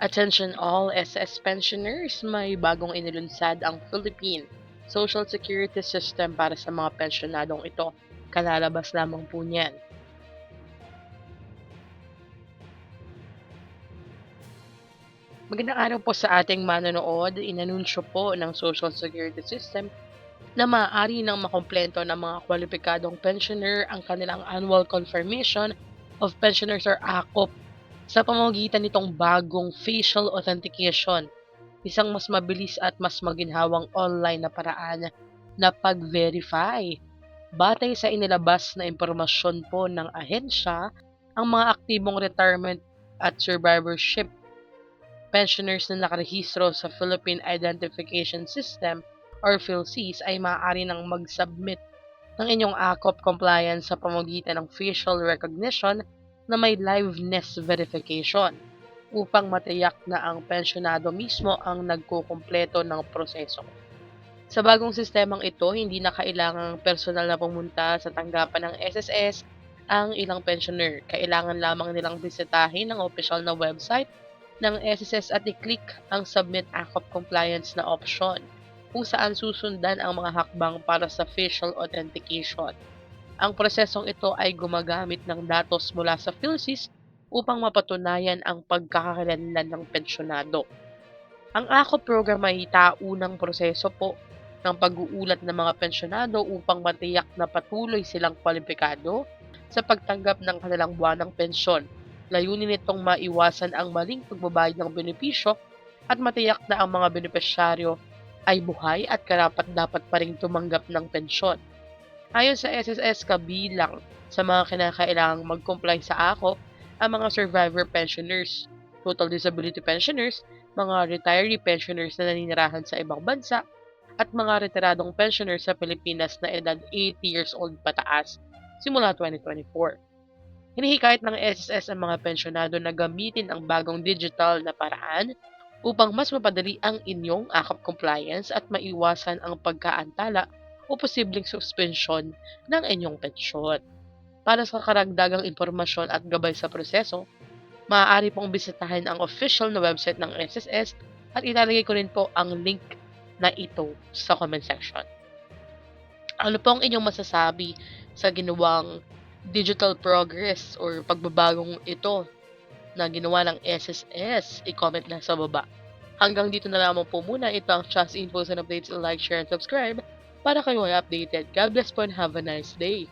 Attention all SS pensioners, may bagong inilunsad ang Philippine Social Security System para sa mga pensyonadong ito. Kalalabas lamang po niyan. Magandang araw po sa ating manonood. Inanunsyo po ng Social Security System na maaari nang makumpleto ng mga kwalipikadong pensioner ang kanilang annual confirmation of pensioners or ACOP sa pamamagitan nitong bagong facial authentication, isang mas mabilis at mas maginhawang online na paraan na pag-verify. Batay sa inilabas na impormasyon po ng ahensya, ang mga aktibong retirement at survivorship pensioners na nakarehistro sa Philippine Identification System or PhilSys ay maaari nang mag-submit ng inyong ACOP compliance sa pamamagitan ng facial recognition na may liveness verification upang matiyak na ang pensyonado mismo ang nagkukumpleto ng proseso. Sa bagong sistemang ito, hindi na kailangang personal na pumunta sa tanggapan ng SSS ang ilang pensioner. Kailangan lamang nilang bisitahin ang opisyal na website ng SSS at i-click ang Submit ACOP Compliance na option kung saan susundan ang mga hakbang para sa facial authentication. Ang prosesong ito ay gumagamit ng datos mula sa PhilSys upang mapatunayan ang pagkakakilanlan ng pensyonado. Ang ACOP program ay taunang proseso po ng pag-uulat ng mga pensyonado upang matiyak na patuloy silang kwalipikado sa pagtanggap ng kanilang buwanang pensyon. Layunin nitong maiwasan ang maling pagbabayad ng benepisyo at matiyak na ang mga benepisyaryo ay buhay at karapat-dapat pa ring tumanggap ng pensyon. Ayon sa SSS, kabilang sa mga kinakailangang mag-comply sa ACOP ang mga survivor pensioners, total disability pensioners, mga retiree pensioners na naninirahan sa ibang bansa, at mga retiradong pensioners sa Pilipinas na edad 80 years old pataas simula 2024. Hinihikayat ng SSS ang mga pensyonado na gamitin ang bagong digital na paraan upang mas mapadali ang inyong ACOP compliance at maiwasan ang pagkaantala o posibleng suspensyon ng inyong pensyon. Para sa karagdagang impormasyon at gabay sa proseso, maaari pong bisitahin ang official na website ng SSS at ilalagay ko rin po ang link na ito sa comment section. Ano po ang inyong masasabi sa ginawang digital progress or pagbabagong ito na ginawa ng SSS? I-comment na sa baba. Hanggang dito na lamang po muna. Ito ang Just Infos and Updates. Like, share, and subscribe para kayo ay updated. God bless po and have a nice day.